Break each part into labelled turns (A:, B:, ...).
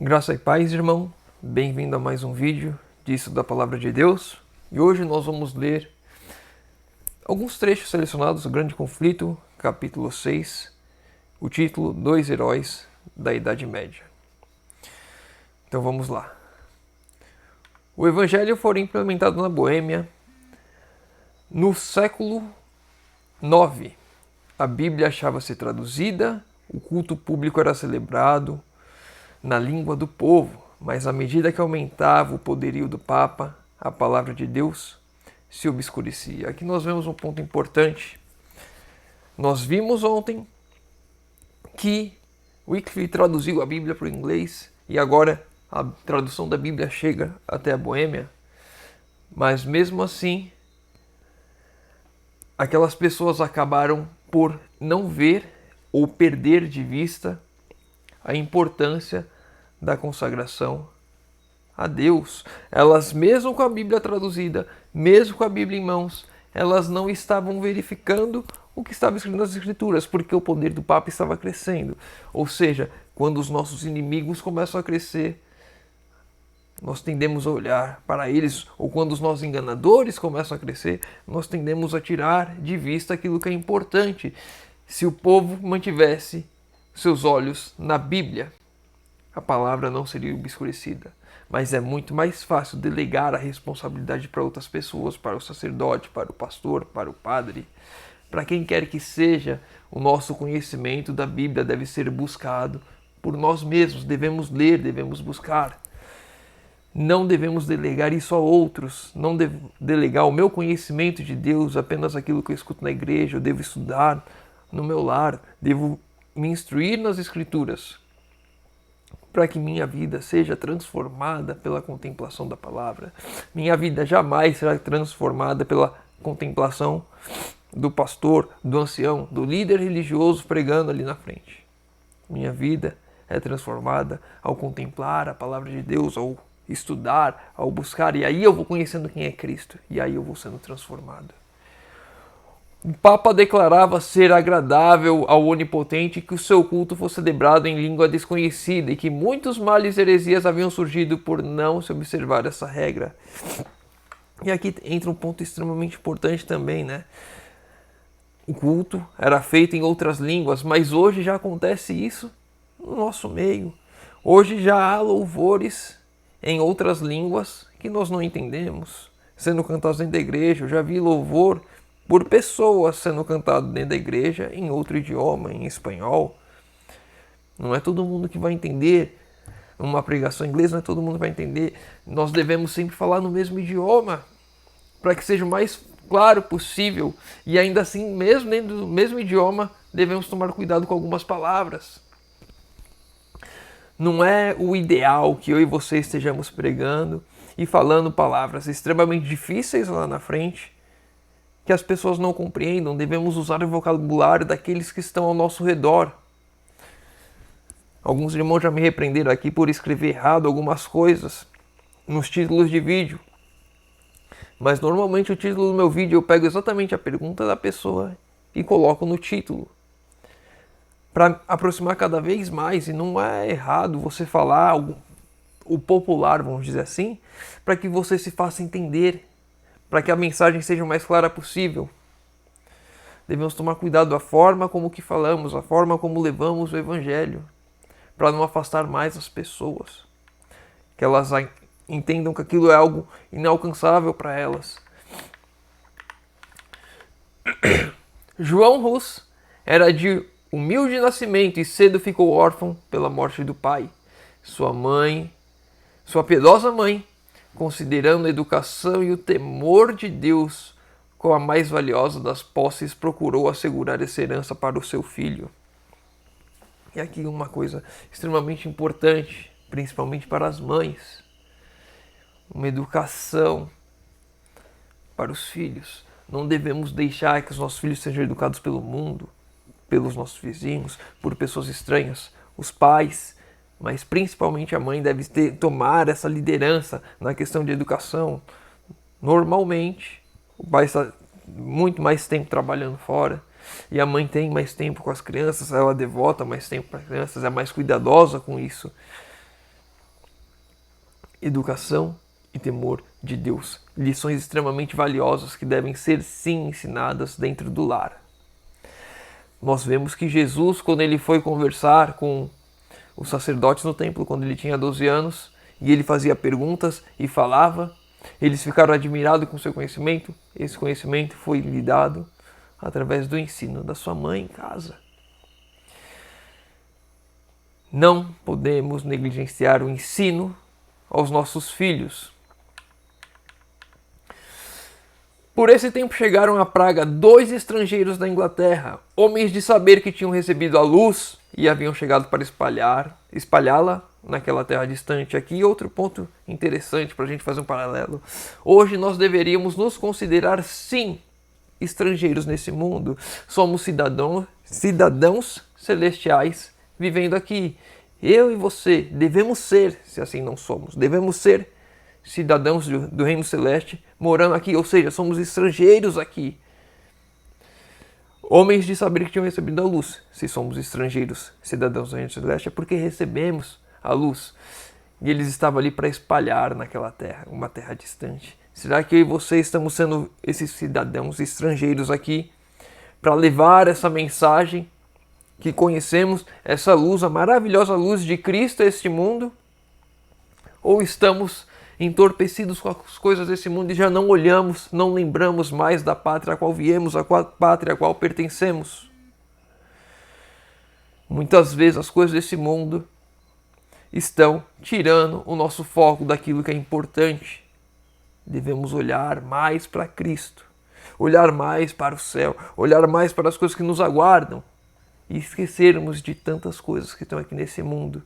A: Graça e paz, irmão. Bem-vindo a mais um vídeo disso da Palavra de Deus. E hoje nós vamos ler alguns trechos selecionados do Grande Conflito, capítulo 6, o título Dois Heróis da Idade Média. Então vamos lá. O Evangelho foi implementado na Boêmia no século IX. A Bíblia achava-se traduzida, o culto público era celebrado na língua do povo, mas à medida que aumentava o poderio do Papa, a palavra de Deus se obscurecia. Aqui nós vemos um ponto importante. Nós vimos ontem que Wycliffe traduziu a Bíblia para o inglês e agora a tradução da Bíblia chega até a Boêmia, mas mesmo assim aquelas pessoas acabaram por não ver ou perder de vista a importância da consagração a Deus. Elas, mesmo com a Bíblia traduzida, mesmo com a Bíblia em mãos, elas não estavam verificando o que estava escrito nas Escrituras, porque o poder do Papa estava crescendo. Ou seja, quando os nossos inimigos começam a crescer, nós tendemos a olhar para eles, ou quando os nossos enganadores começam a crescer, nós tendemos a tirar de vista aquilo que é importante. Se o povo mantivesse seus olhos na Bíblia, a palavra não seria obscurecida. Mas é muito mais fácil delegar a responsabilidade para outras pessoas, para o sacerdote, para o pastor, para o padre. Para quem quer que seja, o nosso conhecimento da Bíblia deve ser buscado por nós mesmos. Devemos ler, devemos buscar. Não devemos delegar isso a outros. Não devo delegar o meu conhecimento de Deus apenas aquilo que eu escuto na igreja. Eu devo estudar no meu lar. Devo me instruir nas Escrituras, para que minha vida seja transformada pela contemplação da palavra. Minha vida jamais será transformada pela contemplação do pastor, do ancião, do líder religioso pregando ali na frente. Minha vida é transformada ao contemplar a palavra de Deus, ao estudar, ao buscar, e aí eu vou conhecendo quem é Cristo, e aí eu vou sendo transformado. O Papa declarava ser agradável ao Onipotente que o seu culto fosse celebrado em língua desconhecida e que muitos males e heresias haviam surgido por não se observar essa regra. E aqui entra um ponto extremamente importante também, né? O culto era feito em outras línguas, mas hoje já acontece isso no nosso meio. Hoje já há louvores em outras línguas que nós não entendemos, sendo cantados dentro da igreja. Eu já vi louvor por pessoas sendo cantado dentro da igreja em outro idioma, em espanhol. Não é todo mundo que vai entender uma pregação em inglês, não é todo mundo que vai entender. Nós devemos sempre falar no mesmo idioma, para que seja o mais claro possível. E ainda assim, mesmo dentro do mesmo idioma, devemos tomar cuidado com algumas palavras. Não é o ideal que eu e você estejamos pregando e falando palavras extremamente difíceis lá na frente, que as pessoas não compreendam. Devemos usar o vocabulário daqueles que estão ao nosso redor. Alguns irmãos já me repreenderam aqui por escrever errado algumas coisas nos títulos de vídeo. Mas normalmente o título do meu vídeo eu pego exatamente a pergunta da pessoa e coloco no título, para aproximar cada vez mais. E não é errado você falar o popular, vamos dizer assim, para que você se faça entender, para que a mensagem seja o mais clara possível. Devemos tomar cuidado da forma como que falamos, a forma como levamos o Evangelho, para não afastar mais as pessoas, que elas entendam que aquilo é algo inalcançável para elas. João Hus era de humilde nascimento e cedo ficou órfão pela morte do pai. Sua piedosa mãe, considerando a educação e o temor de Deus como a mais valiosa das posses, procurou assegurar essa herança para o seu filho. E aqui uma coisa extremamente importante, principalmente para as mães: uma educação para os filhos. Não devemos deixar que os nossos filhos sejam educados pelo mundo, pelos nossos vizinhos, por pessoas estranhas. Os pais, mas principalmente a mãe, deve tomar essa liderança na questão de educação. Normalmente, o pai está muito mais tempo trabalhando fora e a mãe tem mais tempo com as crianças, ela devota mais tempo para as crianças, é mais cuidadosa com isso. educação e temor de Deus. Lições extremamente valiosas que devem ser, sim, ensinadas dentro do lar. Nós vemos que Jesus, quando ele foi conversar com os sacerdotes no templo, quando ele tinha 12 anos, e ele fazia perguntas e falava, eles ficaram admirados com seu conhecimento. Esse conhecimento foi lhe dado através do ensino da sua mãe em casa. Não podemos negligenciar o ensino aos nossos filhos. Por esse tempo chegaram à praga 2 estrangeiros da Inglaterra, homens de saber que tinham recebido a luz e haviam chegado para espalhá-la naquela terra distante. Aqui outro ponto interessante para a gente fazer um paralelo. Hoje nós deveríamos nos considerar, sim, estrangeiros nesse mundo. Somos cidadãos celestiais vivendo aqui. Eu e você devemos ser, se assim não somos, devemos ser cidadãos do reino celeste morando aqui, ou seja, somos estrangeiros aqui. Homens de saber que tinham recebido a luz. Se somos estrangeiros, cidadãos do reino celeste, é porque recebemos a luz. E eles estavam ali para espalhar naquela terra, uma terra distante. Será que eu e você estamos sendo esses cidadãos estrangeiros aqui para levar essa mensagem que conhecemos, essa luz, a maravilhosa luz de Cristo a este mundo? Ou estamos entorpecidos com as coisas desse mundo e já não olhamos, não lembramos mais da pátria a qual viemos, a pátria a qual pertencemos? Muitas vezes as coisas desse mundo estão tirando o nosso foco daquilo que é importante. Devemos olhar mais para Cristo, olhar mais para o céu, olhar mais para as coisas que nos aguardam e esquecermos de tantas coisas que estão aqui nesse mundo.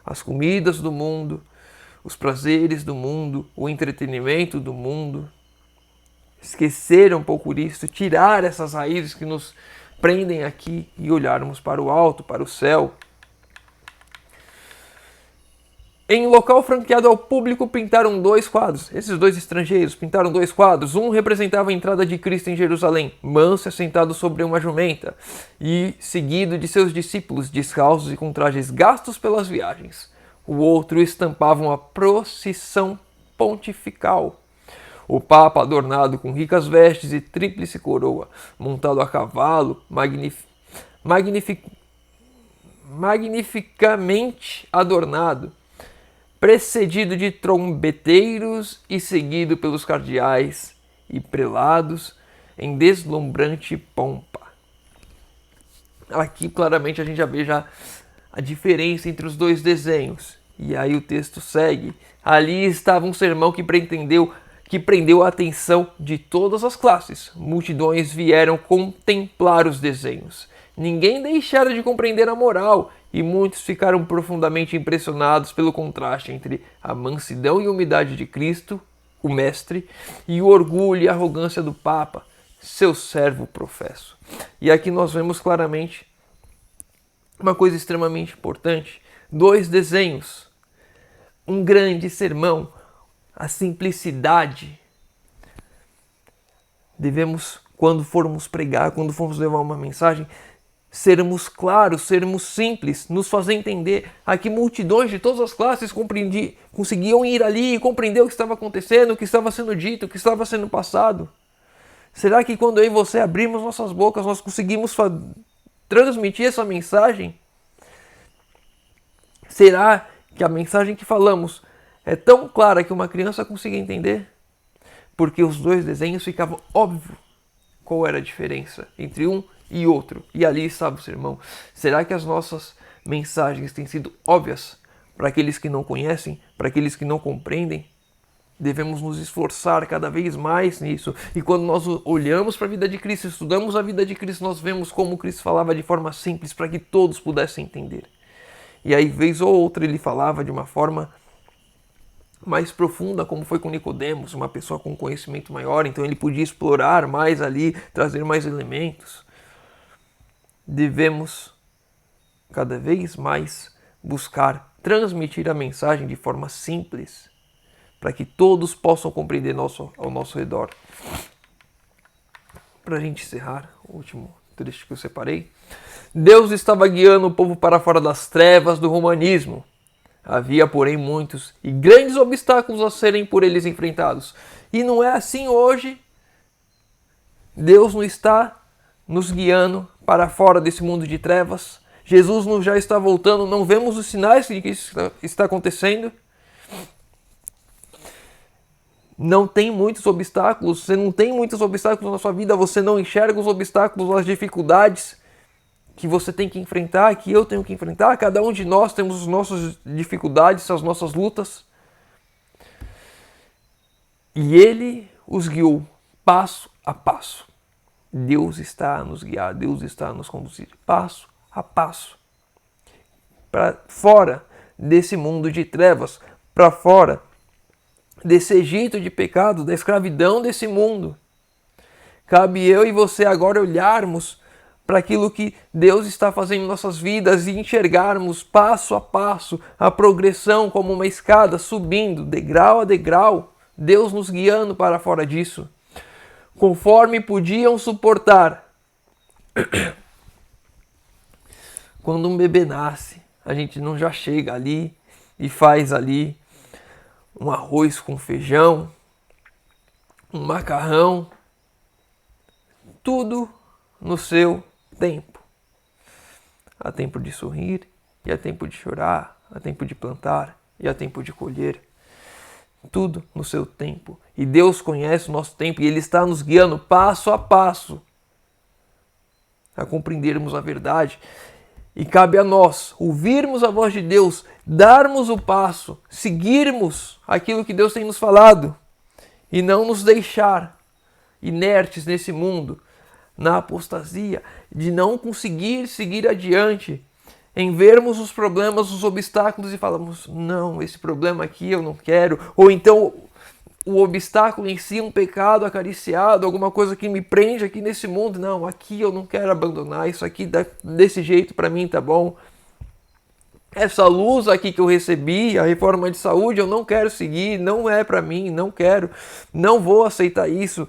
A: As comidas do mundo, os prazeres do mundo, o entretenimento do mundo. Esquecer um pouco isso, tirar essas raízes que nos prendem aqui e olharmos para o alto, para o céu. Em local franqueado ao público pintaram 2 quadros. Esses 2 estrangeiros pintaram 2 quadros. Um representava a entrada de Cristo em Jerusalém, manso e assentado sobre uma jumenta, e seguido de seus discípulos, descalços e com trajes gastos pelas viagens. O outro estampava uma procissão pontifical. O Papa, adornado com ricas vestes e tríplice coroa, montado a cavalo, magnificamente adornado, precedido de trombeteiros e seguido pelos cardeais e prelados em deslumbrante pompa. Aqui claramente a gente já vê a diferença entre os 2 desenhos. E aí o texto segue. Ali estava um sermão que prendeu a atenção de todas as classes. Multidões vieram contemplar os desenhos. Ninguém deixara de compreender a moral, e muitos ficaram profundamente impressionados pelo contraste entre a mansidão e humildade de Cristo, o Mestre, e o orgulho e arrogância do Papa, seu servo professo. E aqui nós vemos claramente uma coisa extremamente importante. 2 desenhos, um grande sermão, a simplicidade. Devemos, quando formos pregar, quando formos levar uma mensagem, sermos claros, sermos simples, nos fazer entender. Aqui multidões de todas as classes conseguiam ir ali e compreender o que estava acontecendo, o que estava sendo dito, o que estava sendo passado. Será que quando eu e você abrimos nossas bocas, nós conseguimos transmitir essa mensagem? Será que a mensagem que falamos é tão clara que uma criança consiga entender? Porque os 2 desenhos ficavam óbvio qual era a diferença entre um e outro. E ali estava o sermão. Será que as nossas mensagens têm sido óbvias para aqueles que não conhecem, para aqueles que não compreendem? Devemos nos esforçar cada vez mais nisso. E quando nós olhamos para a vida de Cristo, estudamos a vida de Cristo, nós vemos como Cristo falava de forma simples para que todos pudessem entender. E aí, vez ou outra, ele falava de uma forma mais profunda, como foi com Nicodemos, uma pessoa com conhecimento maior, então ele podia explorar mais ali, trazer mais elementos. Devemos cada vez mais buscar transmitir a mensagem de forma simples, para que todos possam compreender ao nosso redor. Para a gente encerrar, o último trecho que eu separei. Deus estava guiando o povo para fora das trevas do romanismo, Havia, porém, muitos e grandes obstáculos a serem por eles enfrentados. E não é assim hoje. Deus não está nos guiando para fora desse mundo de trevas. Jesus não já está voltando, não vemos os sinais de que isso está acontecendo. Não tem muitos obstáculos, você não tem muitos obstáculos na sua vida, você não enxerga os obstáculos, as dificuldades que você tem que enfrentar, que eu tenho que enfrentar. Cada um de nós temos as nossas dificuldades, as nossas lutas. E Ele os guiou passo a passo. Deus está a nos guiar, Deus está a nos conduzir passo a passo. Para fora desse mundo de trevas, para fora desse Egito de pecado, da escravidão desse mundo. Cabe eu e você agora olharmos para aquilo que Deus está fazendo em nossas vidas e enxergarmos passo a passo a progressão como uma escada subindo, degrau a degrau, Deus nos guiando para fora disso, conforme podiam suportar. Quando um bebê nasce, a gente não já chega ali e faz ali um arroz com feijão, um macarrão, tudo no seu tempo. Há tempo de sorrir e há tempo de chorar, há tempo de plantar e há tempo de colher. Tudo no seu tempo. E Deus conhece o nosso tempo e Ele está nos guiando passo a passo a compreendermos a verdade. E cabe a nós ouvirmos a voz de Deus, darmos o passo, seguirmos aquilo que Deus tem nos falado e não nos deixar inertes nesse mundo, na apostasia, de não conseguir seguir adiante, em vermos os problemas, os obstáculos e falamos, não, esse problema aqui eu não quero, ou então o obstáculo em si, um pecado acariciado, alguma coisa que me prende aqui nesse mundo, não, aqui eu não quero abandonar, isso aqui desse jeito para mim tá bom. Essa luz aqui que eu recebi, a reforma de saúde, eu não quero seguir, não é para mim, não quero, não vou aceitar isso.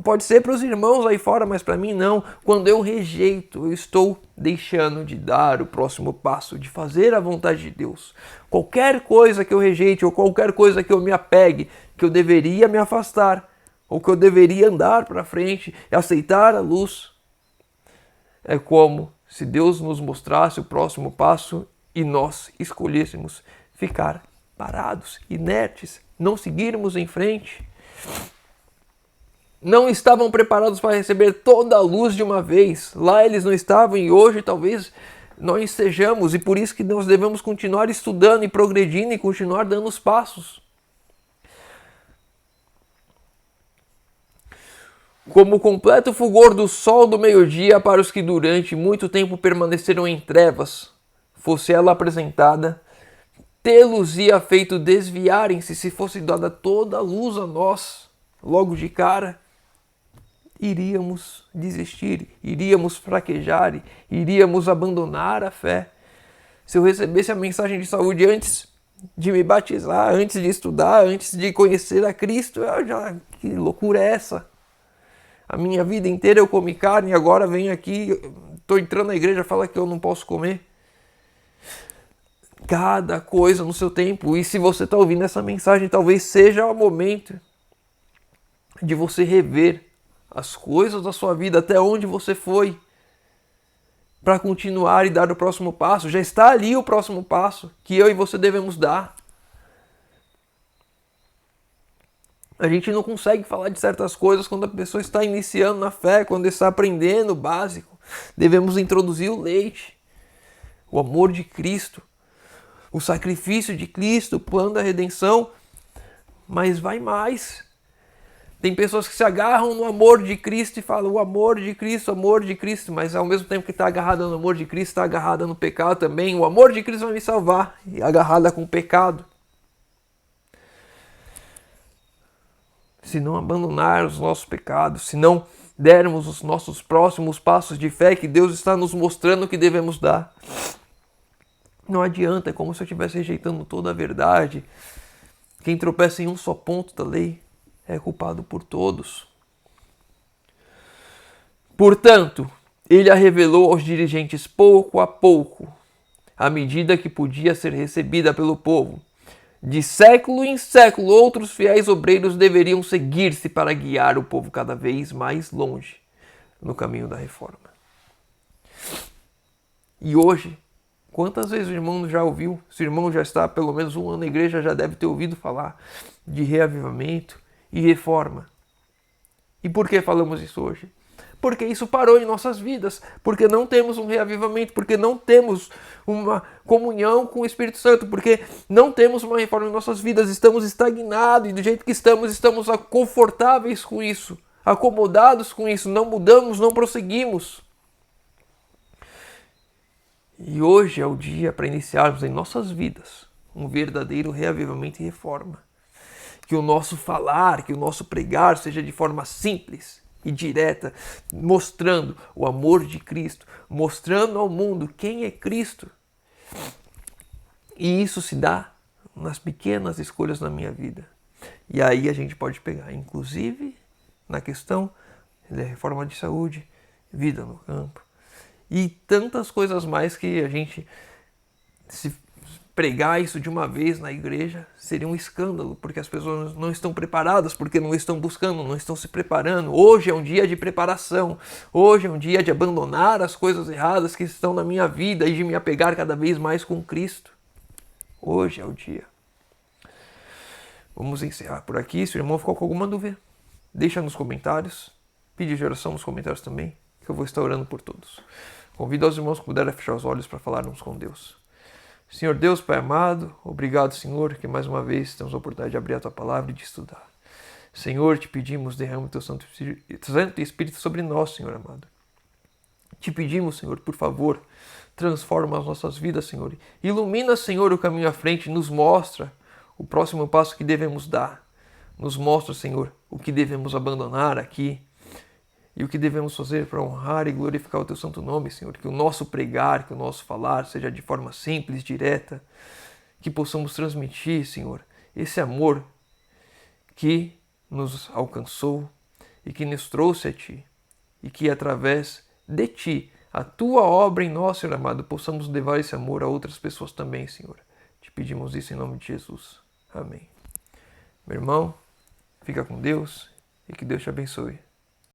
A: Pode ser para os irmãos aí fora, mas para mim não. Quando eu rejeito, eu estou deixando de dar o próximo passo, de fazer a vontade de Deus. Qualquer coisa que eu rejeite ou qualquer coisa que eu me apegue, que eu deveria me afastar, ou que eu deveria andar para frente e aceitar a luz, é como se Deus nos mostrasse o próximo passo e nós escolhêssemos ficar parados, inertes, não seguirmos em frente. Não estavam preparados para receber toda a luz de uma vez. Lá eles não estavam e hoje talvez nós estejamos. E por isso que nós devemos continuar estudando e progredindo e continuar dando os passos. Como o completo fulgor do sol do meio-dia para os que durante muito tempo permaneceram em trevas, fosse ela apresentada, tê-los-ia feito desviarem-se se fosse dada toda a luz a nós, logo de cara. Iríamos desistir, iríamos fraquejar, iríamos abandonar a fé. Se eu recebesse a mensagem de saúde antes de me batizar, antes de estudar, antes de conhecer a Cristo, que loucura é essa? A minha vida inteira eu comi carne e agora venho aqui, estou entrando na igreja e fala que eu não posso comer. Cada coisa no seu tempo. E se você está ouvindo essa mensagem, talvez seja o momento de você rever as coisas da sua vida, até onde você foi, para continuar e dar o próximo passo. Já está ali o próximo passo que eu e você devemos dar. A gente não consegue falar de certas coisas quando a pessoa está iniciando na fé, quando está aprendendo o básico. Devemos introduzir o leite, o amor de Cristo, o sacrifício de Cristo, o plano da redenção, mas vai mais. Tem pessoas que se agarram no amor de Cristo e falam o amor de Cristo, mas ao mesmo tempo que está agarrada no amor de Cristo, está agarrada no pecado também. O amor de Cristo vai me salvar, e agarrada com o pecado. Se não abandonar os nossos pecados, se não dermos os nossos próximos passos de fé que Deus está nos mostrando que devemos dar, não adianta, é como se eu estivesse rejeitando toda a verdade. Quem tropeça em um só ponto da lei é culpado por todos. Portanto, ele a revelou aos dirigentes pouco a pouco. à medida que podia ser recebida pelo povo. De século em século, outros fiéis obreiros deveriam seguir-se para guiar o povo cada vez mais longe no caminho da reforma. E hoje, quantas vezes o irmão já ouviu? Se o irmão já está há pelo menos um ano na igreja, já deve ter ouvido falar de reavivamento e reforma. E por que falamos isso hoje? Porque isso parou em nossas vidas, porque não temos um reavivamento, porque não temos uma comunhão com o Espírito Santo, porque não temos uma reforma em nossas vidas, estamos estagnados e do jeito que estamos confortáveis com isso, acomodados com isso, não mudamos, não prosseguimos. E hoje é o dia para iniciarmos em nossas vidas um verdadeiro reavivamento e reforma. Que o nosso falar, que o nosso pregar seja de forma simples e direta, mostrando o amor de Cristo, mostrando ao mundo quem é Cristo. E isso se dá nas pequenas escolhas na minha vida. E aí a gente pode pegar, inclusive, na questão da reforma de saúde, vida no campo, e tantas coisas mais que a gente, se pregar isso de uma vez na igreja, seria um escândalo, porque as pessoas não estão preparadas, porque não estão buscando, não estão se preparando. Hoje é um dia de preparação, hoje é um dia de abandonar as coisas erradas que estão na minha vida e de me apegar cada vez mais com Cristo. Hoje é o dia. Vamos encerrar por aqui. Se o irmão ficou com alguma dúvida, deixa nos comentários, pede de oração nos comentários também, que eu vou estar orando por todos. Convido aos irmãos que puderem fechar os olhos para falarmos com Deus. Senhor Deus, Pai amado, obrigado, Senhor, que mais uma vez temos a oportunidade de abrir a Tua Palavra e de estudar. Senhor, te pedimos, derrama o Teu Santo Espírito sobre nós, Senhor amado. Te pedimos, Senhor, por favor, transforma as nossas vidas, Senhor. Ilumina, Senhor, o caminho à frente, nos mostra o próximo passo que devemos dar. Nos mostra, Senhor, o que devemos abandonar aqui e o que devemos fazer para honrar e glorificar o Teu santo nome, Senhor. Que o nosso pregar, que o nosso falar seja de forma simples, direta, que possamos transmitir, Senhor, esse amor que nos alcançou e que nos trouxe a Ti, e que através de Ti, a Tua obra em nós, Senhor amado, possamos levar esse amor a outras pessoas também, Senhor. Te pedimos isso em nome de Jesus. Amém. Meu irmão, fica com Deus e que Deus te abençoe.